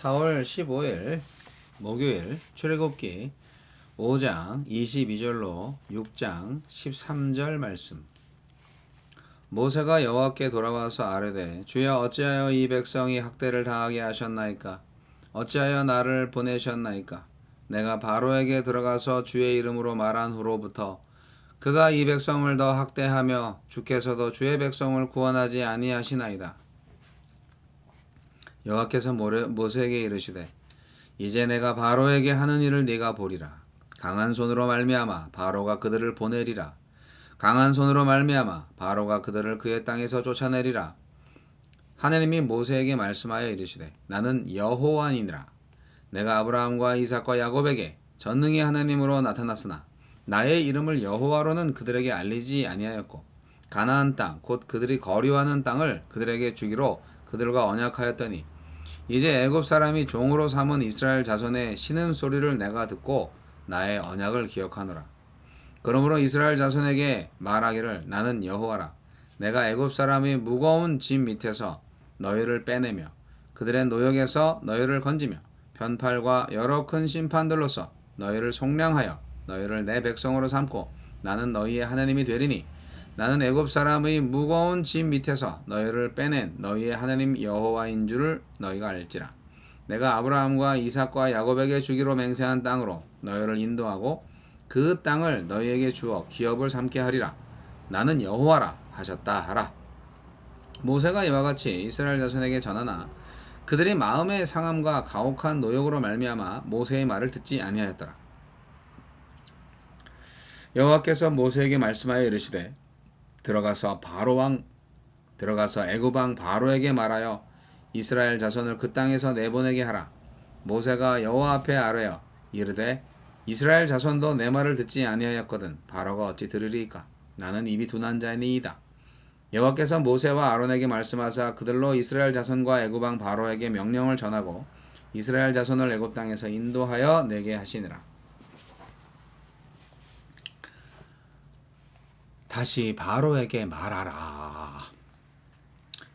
4월 15일 목요일 출애굽기 5장 22절로 6장 13절 말씀. 모세가 여호와께 돌아와서 아뢰되 주여 어찌하여 이 백성이 학대를 당하게 하셨나이까? 어찌하여 나를 보내셨나이까? 내가 바로에게 들어가서 주의 이름으로 말한 후로부터 그가 이 백성을 더 학대하며 주께서도 주의 백성을 구원하지 아니하시나이다. 여호와께서 모세에게 이르시되 이제 내가 바로에게 하는 일을 네가 보리라. 강한 손으로 말미암아 바로가 그들을 보내리라. 강한 손으로 말미암아 바로가 그들을 그의 땅에서 쫓아내리라. 하나님이 모세에게 말씀하여 이르시되 나는 여호와니라. 내가 아브라함과 이삭과 야곱에게 전능히 하나님으로 나타났으나 나의 이름을 여호와로는 그들에게 알리지 아니하였고 가나안 땅 곧 그들이 거류하는 땅을 그들에게 주기로 그들과 언약하였더니 이제 애굽 사람이 종으로 삼은 이스라엘 자손의 신음소리를 내가 듣고 나의 언약을 기억하노라. 그러므로 이스라엘 자손에게 말하기를 나는 여호와라. 내가 애굽 사람이 무거운 짐 밑에서 너희를 빼내며 그들의 노역에서 너희를 건지며 편팔과 여러 큰 심판들로서 너희를 속량하여 너희를 내 백성으로 삼고 나는 너희의 하나님이 되리니 나는 애굽 사람의 무거운 짐 밑에서 너희를 빼낸 너희의 하나님 여호와인 줄을 너희가 알지라. 내가 아브라함과 이삭과 야곱에게 주기로 맹세한 땅으로 너희를 인도하고 그 땅을 너희에게 주어 기업을 삼게 하리라. 나는 여호와라 하셨다 하라. 모세가 이와 같이 이스라엘 자손에게 전하나 그들이 마음의 상함과 가혹한 노역으로 말미암아 모세의 말을 듣지 아니하였더라. 여호와께서 모세에게 말씀하여 이르시되 들어가서 애굽 왕 바로에게 말하여 이스라엘 자손을 그 땅에서 내보내게 하라. 모세가 여호와 앞에 아뢰어 이르되 이스라엘 자손도 내 말을 듣지 아니하였거든 바로가 어찌 들으리이까? 나는 입이 둔한 자니이다. 여호와께서 모세와 아론에게 말씀하사 그들로 이스라엘 자손과 애굽 왕 바로에게 명령을 전하고 이스라엘 자손을 애굽 땅에서 인도하여 내게 하시니라. 다시 바로에게 말하라.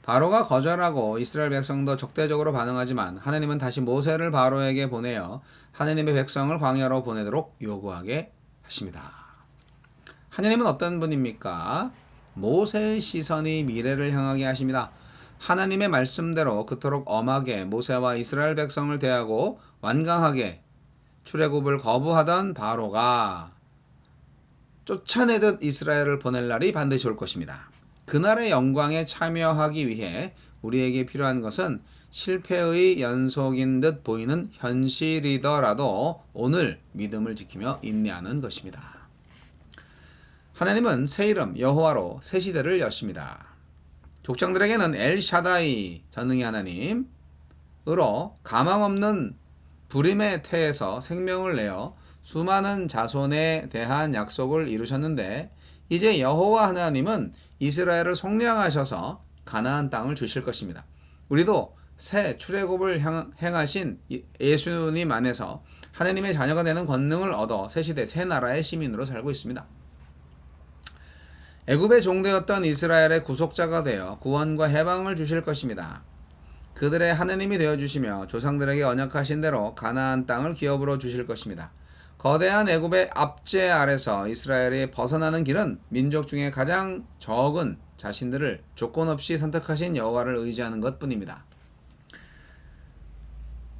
바로가 거절하고 이스라엘 백성도 적대적으로 반응하지만 하나님은 다시 모세를 바로에게 보내어 하나님의 백성을 광야로 보내도록 요구하게 하십니다. 하나님은 어떤 분입니까? 모세의 시선이 미래를 향하게 하십니다. 하나님의 말씀대로 그토록 엄하게 모세와 이스라엘 백성을 대하고 완강하게 출애굽을 거부하던 바로가 쫓아내듯 이스라엘을 보낼 날이 반드시 올 것입니다. 그날의 영광에 참여하기 위해 우리에게 필요한 것은 실패의 연속인 듯 보이는 현실이더라도 오늘 믿음을 지키며 인내하는 것입니다. 하나님은 새 이름 여호와로 새 시대를 여십니다. 족장들에게는 엘샤다이 전능의 하나님으로 가망없는 불임의 태에서 생명을 내어 수많은 자손에 대한 약속을 이루셨는데 이제 여호와 하나님은 이스라엘을 속량하셔서 가나안 땅을 주실 것입니다. 우리도 새 출애굽을 행하신 예수님 안에서 하나님의 자녀가 되는 권능을 얻어 새 시대 새 나라의 시민으로 살고 있습니다. 애굽의 종되었던 이스라엘의 구속자가 되어 구원과 해방을 주실 것입니다. 그들의 하나님이 되어주시며 조상들에게 언약하신 대로 가나안 땅을 기업으로 주실 것입니다. 거대한 애굽의 압제 아래서 이스라엘이 벗어나는 길은 민족 중에 가장 적은 자신들을 조건 없이 선택하신 여호와를 의지하는 것뿐입니다.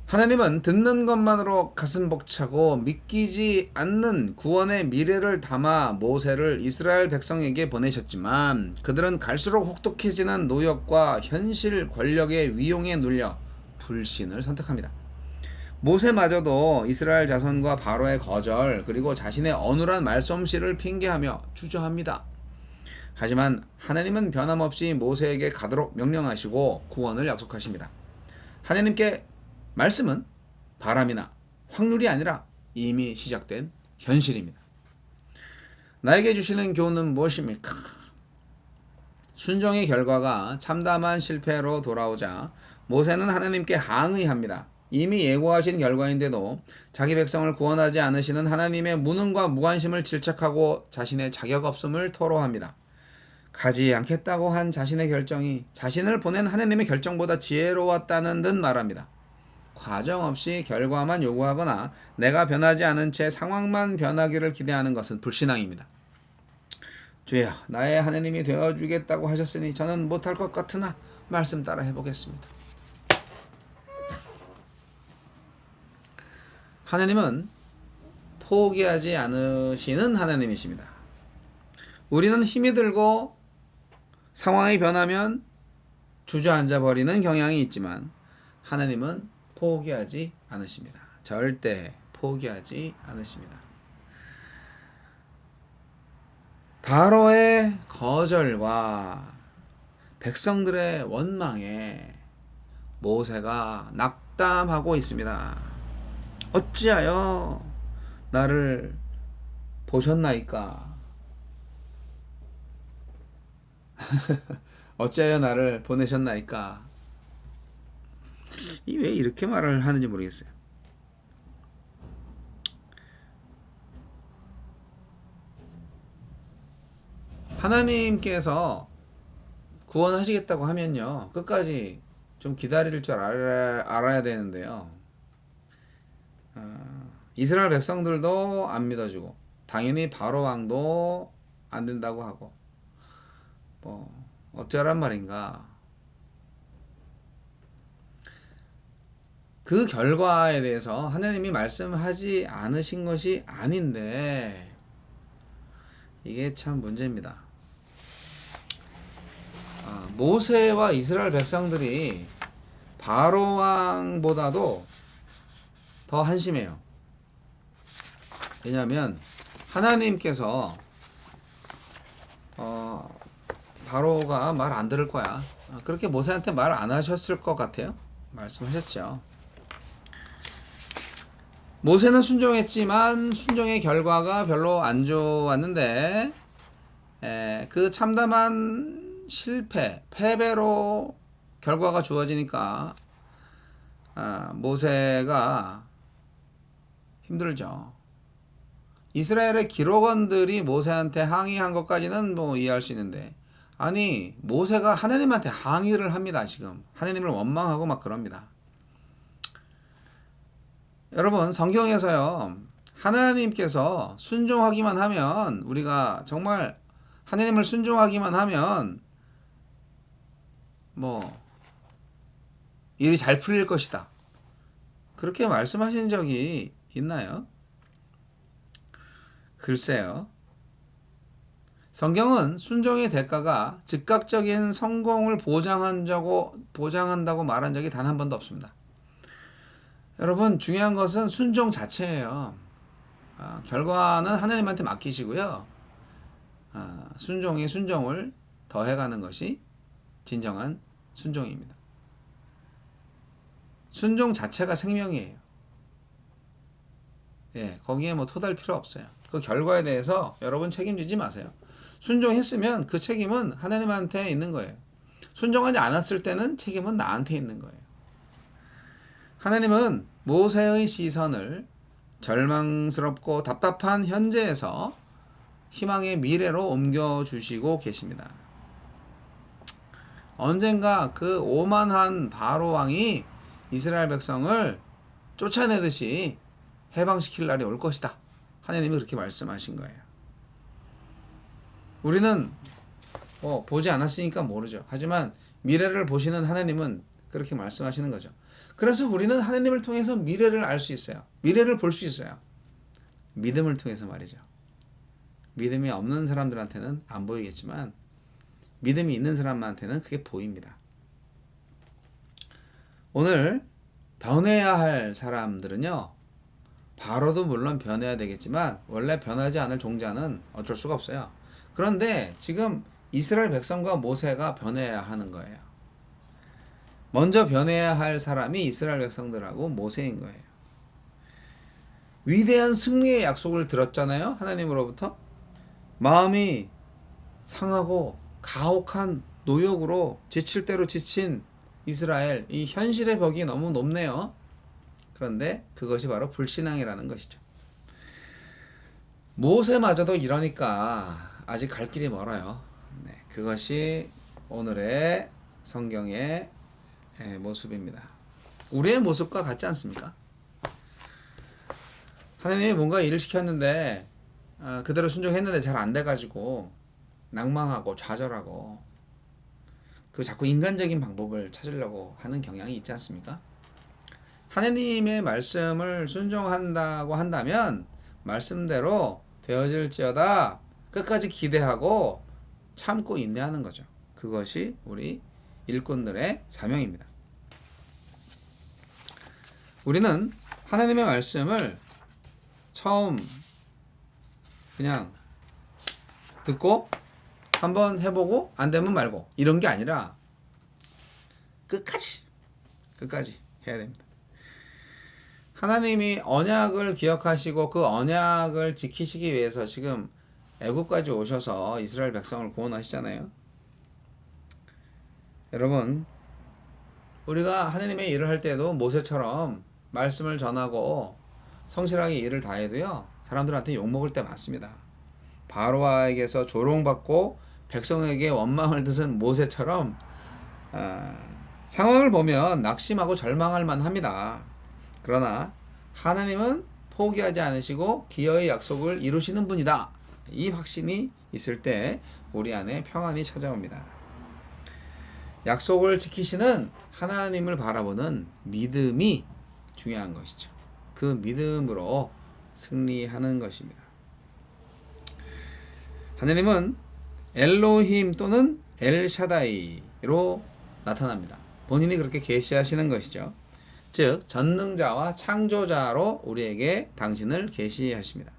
하나님은 듣는 것만으로 가슴 벅차고 믿기지 않는 구원의 미래를 담아 모세를 이스라엘 백성에게 보내셨지만 그들은 갈수록 혹독해지는 노역과 현실 권력의 위용에 눌려 불신을 선택합니다. 모세마저도 이스라엘 자손과 바로의 거절 그리고 자신의 어눌한 말솜씨를 핑계하며 주저합니다. 하지만 하나님은 변함없이 모세에게 가도록 명령하시고 구원을 약속하십니다. 하나님께 말씀은 바람이나 확률이 아니라 이미 시작된 현실입니다. 나에게 주시는 교훈은 무엇입니까? 순종의 결과가 참담한 실패로 돌아오자 모세는 하나님께 항의합니다. 이미 예고하신 결과인데도 자기 백성을 구원하지 않으시는 하나님의 무능과 무관심을 질책하고 자신의 자격 없음을 토로합니다. 가지 않겠다고 한 자신의 결정이 자신을 보낸 하나님의 결정보다 지혜로웠다는 듯 말합니다. 과정 없이 결과만 요구하거나 내가 변하지 않은 채 상황만 변하기를 기대하는 것은 불신앙입니다. 주여, 나의 하나님이 되어주겠다고 하셨으니 저는 못할 것 같으나 말씀 따라 해보겠습니다. 하나님은 포기하지 않으시는 하나님이십니다. 우리는 힘이 들고 상황이 변하면 주저앉아 버리는 경향이 있지만 하나님은 포기하지 않으십니다. 절대 포기하지 않으십니다. 바로의 거절과 백성들의 원망에 모세가 낙담하고 있습니다. 어찌하여 나를 보셨나이까? 어찌하여 나를 보내셨나이까? 왜 이렇게 말을 하는지 모르겠어요. 하나님께서 구원하시겠다고 하면요, 끝까지 좀 기다릴 줄 알아야 되는데요. 이스라엘 백성들도 안 믿어주고 당연히 바로 왕도 안 된다고 하고 어쩌란 말인가. 그 결과에 대해서 하나님이 말씀하지 않으신 것이 아닌데 이게 참 문제입니다. 모세와 이스라엘 백성들이 바로 왕보다도 더 한심해요. 왜냐하면 하나님께서 바로가 말 안 들을 거야. 그렇게 모세한테 말 안 하셨을 것 같아요. 말씀하셨죠. 모세는 순종했지만 순종의 결과가 별로 안 좋았는데 그 참담한 실패, 패배로 결과가 주어지니까 모세가 힘들죠. 이스라엘의 기록원들이 모세한테 항의한 것까지는 이해할 수 있는데 아니 모세가 하나님한테 항의를 합니다. 지금 하나님을 원망하고 막 그럽니다. 여러분 성경에서요 하나님께서 순종하기만 하면 우리가 정말 하나님을 순종하기만 하면 일이 잘 풀릴 것이다. 그렇게 말씀하신 적이 있나요? 글쎄요. 성경은 순종의 대가가 즉각적인 성공을 보장한다고 말한 적이 단 한 번도 없습니다. 여러분 중요한 것은 순종 자체예요. 결과는 하나님한테 맡기시고요. 순종이 순종을 더해가는 것이 진정한 순종입니다. 순종 자체가 생명이에요. 거기에 토달 필요 없어요. 그 결과에 대해서 여러분 책임지지 마세요. 순종했으면 그 책임은 하나님한테 있는 거예요. 순종하지 않았을 때는 책임은 나한테 있는 거예요. 하나님은 모세의 시선을 절망스럽고 답답한 현재에서 희망의 미래로 옮겨주시고 계십니다. 언젠가 그 오만한 바로 왕이 이스라엘 백성을 쫓아내듯이 해방시킬 날이 올 것이다. 하나님이 그렇게 말씀하신 거예요. 우리는 보지 않았으니까 모르죠. 하지만 미래를 보시는 하나님은 그렇게 말씀하시는 거죠. 그래서 우리는 하나님을 통해서 미래를 알 수 있어요. 미래를 볼 수 있어요. 믿음을 통해서 말이죠. 믿음이 없는 사람들한테는 안 보이겠지만 믿음이 있는 사람한테는 그게 보입니다. 오늘 변해야 할 사람들은요. 바로도 물론 변해야 되겠지만 원래 변하지 않을 종자는 어쩔 수가 없어요. 그런데 지금 이스라엘 백성과 모세가 변해야 하는 거예요. 먼저 변해야 할 사람이 이스라엘 백성들하고 모세인 거예요. 위대한 승리의 약속을 들었잖아요. 하나님으로부터. 마음이 상하고 가혹한 노역으로 지칠 대로 지친 이스라엘, 이 현실의 벽이 너무 높네요. 그런데 그것이 바로 불신앙이라는 것이죠. 모세마저도 이러니까 아직 갈 길이 멀어요. 그것이 오늘의 성경의 모습입니다. 우리의 모습과 같지 않습니까? 하나님이 뭔가 일을 시켰는데 그대로 순종했는데 잘 안 돼가지고 낭망하고 좌절하고 그 자꾸 인간적인 방법을 찾으려고 하는 경향이 있지 않습니까? 하나님의 말씀을 순종한다고 한다면 말씀대로 되어질지어다 끝까지 기대하고 참고 인내하는 거죠. 그것이 우리 일꾼들의 사명입니다. 우리는 하나님의 말씀을 처음 그냥 듣고 한번 해보고 안 되면 말고 이런 게 아니라 끝까지 해야 됩니다. 하나님이 언약을 기억하시고 그 언약을 지키시기 위해서 지금 애굽까지 오셔서 이스라엘 백성을 구원하시잖아요. 여러분, 우리가 하나님의 일을 할 때도 모세처럼 말씀을 전하고 성실하게 일을 다해도요, 사람들한테 욕먹을 때 많습니다. 바로에게서 조롱받고 백성에게 원망을 드는 모세처럼 상황을 보면 낙심하고 절망할 만합니다. 그러나 하나님은 포기하지 않으시고 기어의 약속을 이루시는 분이다. 이 확신이 있을 때 우리 안에 평안이 찾아옵니다. 약속을 지키시는 하나님을 바라보는 믿음이 중요한 것이죠. 그 믿음으로 승리하는 것입니다. 하나님은 엘로힘 또는 엘샤다이로 나타납니다. 본인이 그렇게 계시하시는 것이죠. 즉 전능자와 창조자로 우리에게 당신을 계시하십니다.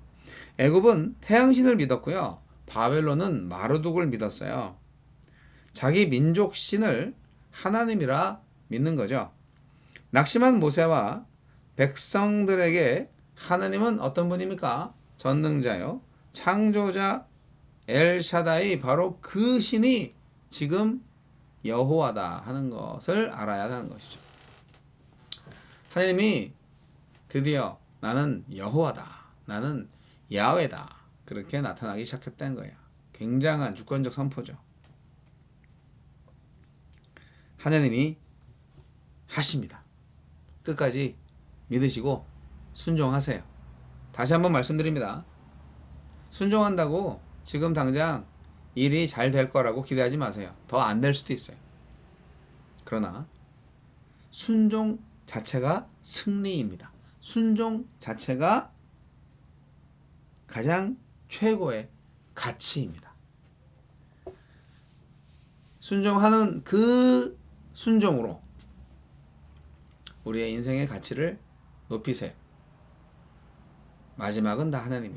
애굽은 태양신을 믿었고요. 바벨론은 마르둑을 믿었어요. 자기 민족 신을 하나님이라 믿는 거죠. 낙심한 모세와 백성들에게 하나님은 어떤 분입니까? 전능자요. 창조자 엘샤다이, 바로 그 신이 지금 여호와다 하는 것을 알아야 하는 것이죠. 하나님이 드디어 나는 여호와다, 나는 야훼다, 그렇게 나타나기 시작했다는 거예요. 굉장한 주권적 선포죠. 하나님이 하십니다. 끝까지 믿으시고 순종하세요. 다시 한번 말씀드립니다. 순종한다고 지금 당장 일이 잘 될 거라고 기대하지 마세요. 더 안 될 수도 있어요. 그러나 순종 자체가 승리입니다. 순종 자체가 가장 최고의 가치입니다. 순종하는 그 순종으로 우리의 인생의 가치를 높이세요. 마지막은 다 하나님이